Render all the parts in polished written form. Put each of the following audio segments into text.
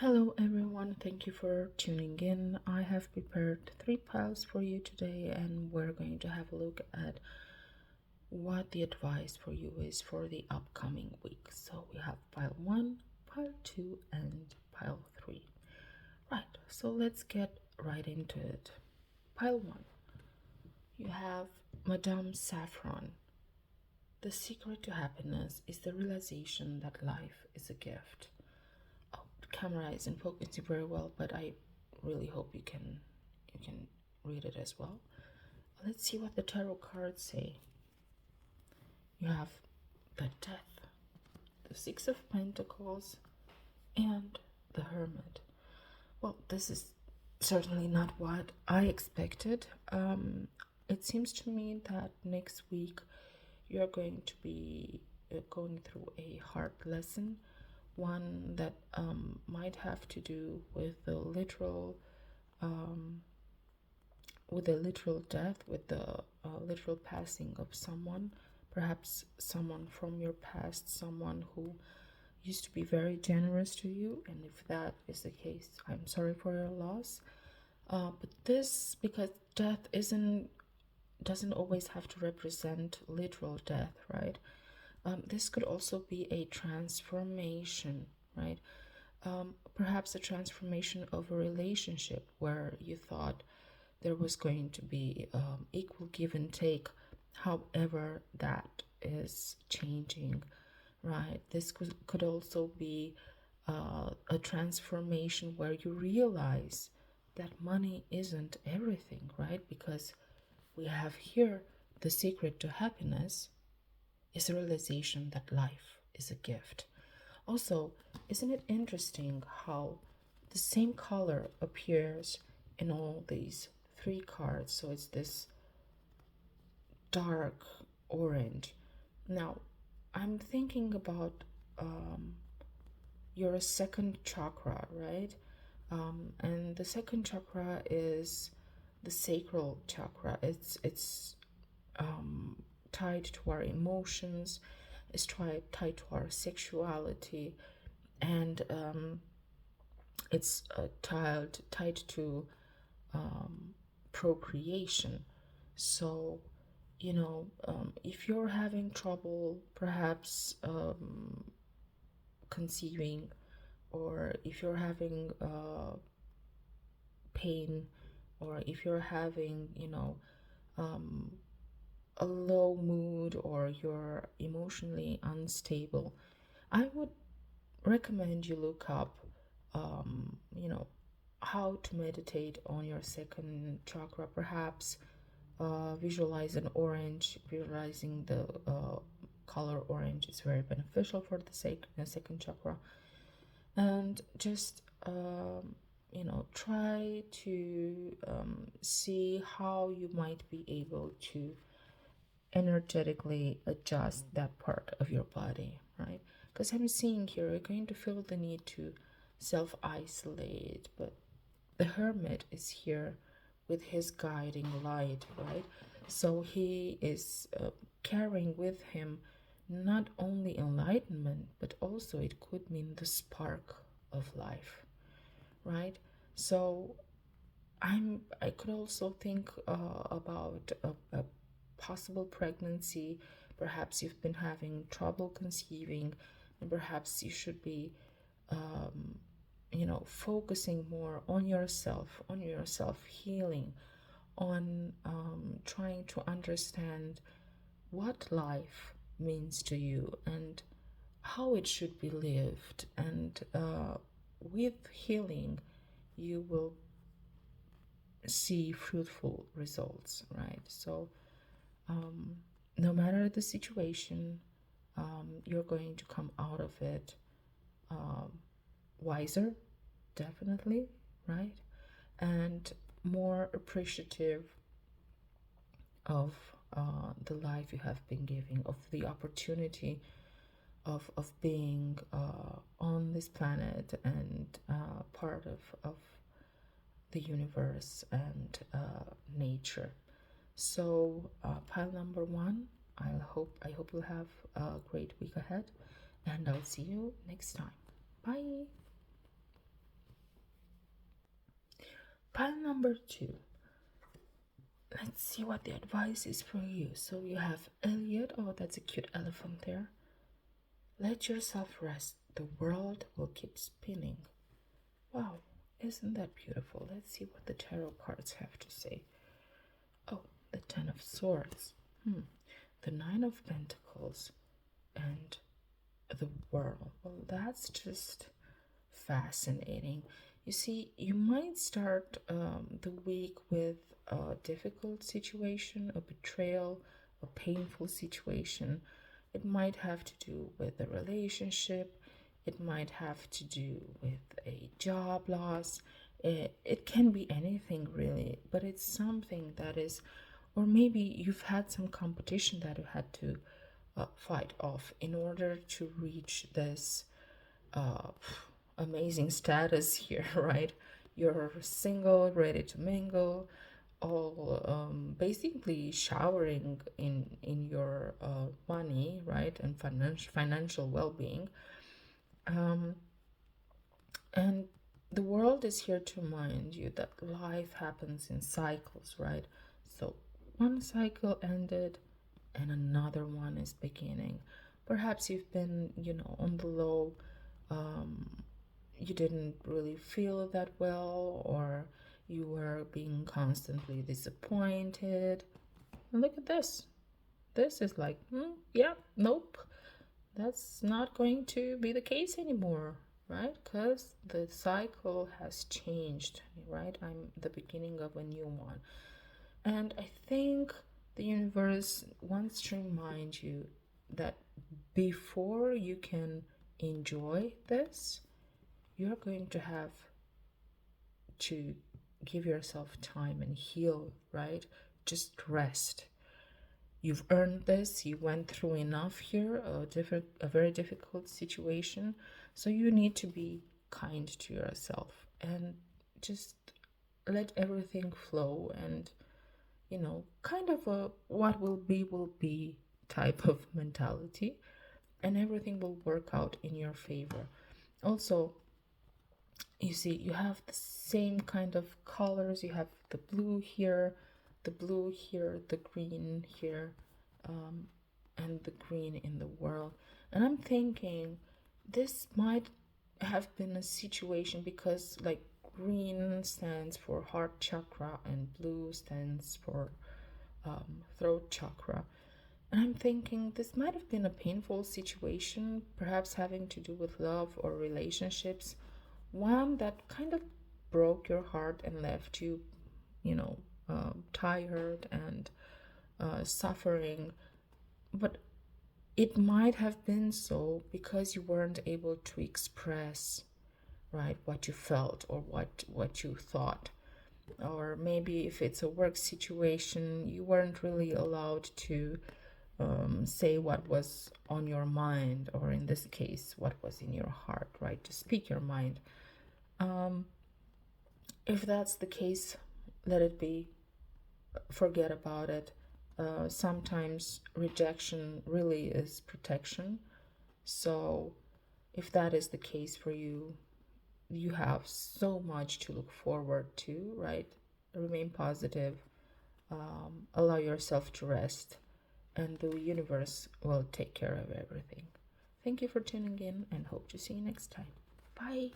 Hello everyone, thank you for tuning in. I have prepared 3 piles for you today, and we're going to have a look at what the advice for you is for the upcoming week. So we have pile 1, pile 2, and pile 3. Right, so let's get right into it. Pile 1, you have Madame Saffron. The secret to happiness is the realization that life is a gift. Camera isn't focusing very well, but I really hope you can read it as well. Let's see what the tarot cards say. You have the Death, the Six of Pentacles, and the Hermit. Well, this is certainly not what I expected. It seems to me that next week you're going to be going through a hard lesson, one that might have to do with the literal death, with the literal passing of someone, perhaps someone from your past, someone who used to be very generous to you. And if that is the case, I'm sorry for your loss. But this, because death doesn't always have to represent literal death, right? This could also be a transformation, right? Perhaps a transformation of a relationship where you thought there was going to be equal give and take. However, that is changing, right? This could also be a transformation where you realize that money isn't everything, right? Because we have here the secret to happiness is a realization that life is a gift. Also, isn't it interesting how the same color appears in all these 3 cards? So it's this dark orange. Now, I'm thinking about your second chakra, right? And the second chakra is the sacral chakra. It's tied to our emotions, is tied to our sexuality, and it's tied to procreation. So, if you're having trouble, perhaps conceiving, or if you're having pain, or if you're having, a low mood, or you're emotionally unstable, I would recommend you look up, how to meditate on your second chakra. Perhaps visualize an orange. Visualizing the color orange is very beneficial for the second chakra. And just try to see how you might be able to energetically adjust that part of your body, right? Because I'm seeing here you're going to feel the need to self-isolate, but the Hermit is here with his guiding light, right? So he is carrying with him not only enlightenment, but also it could mean the spark of life, right? So I could also think about a possible pregnancy. Perhaps you've been having trouble conceiving, and perhaps you should be focusing more on yourself, healing, on trying to understand what life means to you and how it should be lived. And with healing, you will see fruitful results, right? So no matter the situation, you're going to come out of it wiser, definitely, right? And more appreciative of the life you have been giving, of the opportunity of being on this planet and part of the universe and nature. So pile number 1, I hope you'll have a great week ahead, and I'll see you next time. Bye. Pile number 2. Let's see what the advice is for you. So you have Elliot. Oh, that's a cute elephant there. Let yourself rest. The world will keep spinning. Wow, isn't that beautiful? Let's see what the tarot cards have to say. Oh, the Ten of Swords. The Nine of Pentacles and the World. Well, that's just fascinating. You see, you might start the week with a difficult situation, a betrayal, a painful situation. It might have to do with a relationship. It might have to do with a job loss. It can be anything really, but it's something that is, or maybe you've had some competition that you had to fight off in order to reach this amazing status here, right? You're single, ready to mingle, all basically showering in your money, right, and financial well-being. And the world is here to remind you that life happens in cycles, right? So one cycle ended and another one is beginning. Perhaps you've been, on the low. You didn't really feel that well, or you were being constantly disappointed. And look at this. This is like, yeah, nope. That's not going to be the case anymore, right? Because the cycle has changed, right? I'm the beginning of a new one. And I think the universe wants to remind you that before you can enjoy this, you're going to have to give yourself time and heal, right? Just rest. You've earned this. You went through enough here, a very difficult situation. So you need to be kind to yourself and just let everything flow, and kind of a what will be type of mentality, and everything will work out in your favor. Also, you see, you have the same kind of colors. You have the blue here, the green here, and the green in the world. And I'm thinking this might have been a situation because, like, green stands for heart chakra and blue stands for throat chakra. And I'm thinking this might have been a painful situation, perhaps having to do with love or relationships, one that kind of broke your heart and left you, tired and suffering. But it might have been so because you weren't able to express, right, what you felt or what you thought. Or maybe if it's a work situation, you weren't really allowed to say what was on your mind, or in this case, what was in your heart, right? To speak your mind. If that's the case, let it be. Forget about it. Sometimes rejection really is protection. So if that is the case for you, you have so much to look forward to, right? Remain positive. Allow yourself to rest, and the universe will take care of everything. Thank you for tuning in, and hope to see you next time. Bye.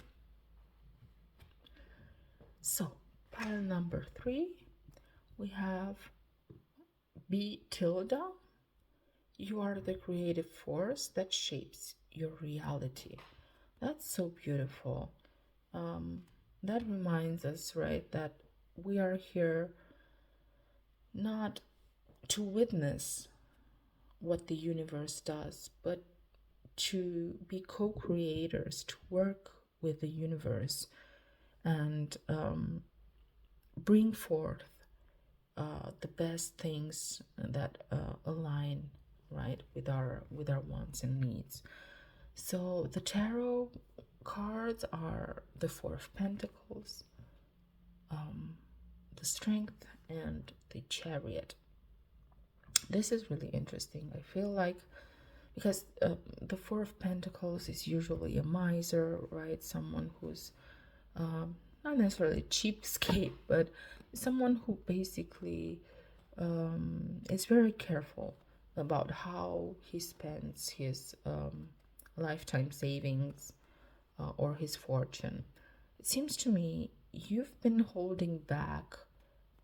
So, pile number 3, we have B tilde. You are the creative force that shapes your reality. That's so beautiful. That reminds us, right, that we are here not to witness what the universe does, but to be co-creators, to work with the universe and bring forth the best things that align, right, with our wants and needs. So the tarot cards are the Four of Pentacles, the Strength, and the Chariot. This is really interesting. I feel like because the Four of Pentacles is usually a miser, right? Someone who's not necessarily cheapskate, but someone who basically is very careful about how he spends his lifetime savings or his fortune. It seems to me you've been holding back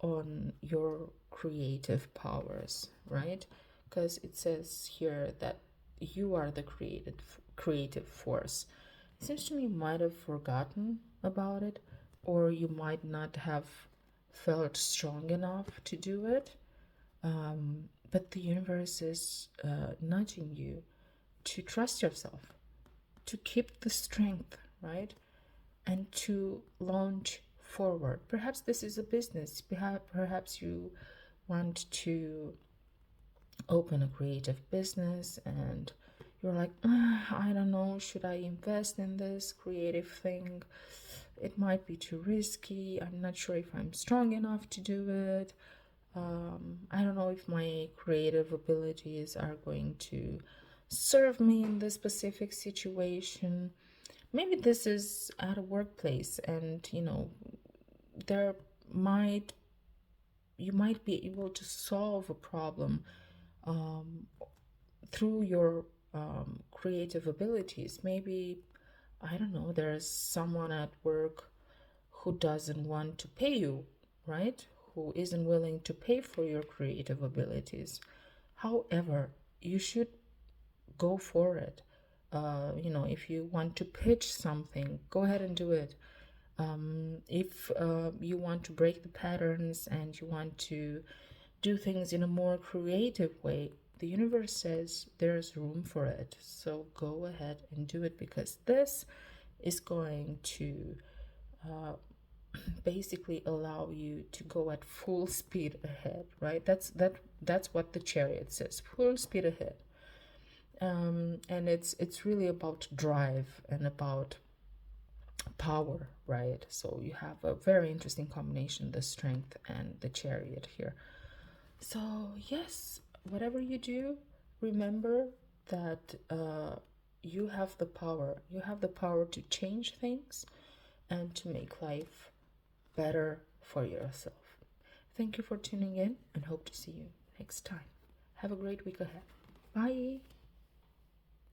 on your creative powers, right? Because it says here that you are the creative force. It seems to me you might have forgotten about it, or you might not have felt strong enough to do it. But the universe is nudging you to trust yourself, to keep the strength, right? And to launch forward. Perhaps this is a business. Perhaps you want to open a creative business and you're like, I don't know, should I invest in this creative thing? It might be too risky. I'm not sure if I'm strong enough to do it. I don't know if my creative abilities are going to serve me in this specific situation. Maybe this is at a workplace, and there might you might be able to solve a problem through your creative abilities. Maybe, I don't know, there's someone at work who doesn't want to pay you, right? Who isn't willing to pay for your creative abilities. However, you should go for it. If you want to pitch something, go ahead and do it. If you want to break the patterns and you want to do things in a more creative way, the universe says there's room for it. So go ahead and do it, because this is going to basically allow you to go at full speed ahead, right? That's what the Chariot says, full speed ahead. And it's really about drive and about power, right? So you have a very interesting combination, the Strength and the Chariot here. So yes, whatever you do, remember that you have the power. You have the power to change things and to make life better for yourself. Thank you for tuning in and hope to see you next time. Have a great week ahead. Bye.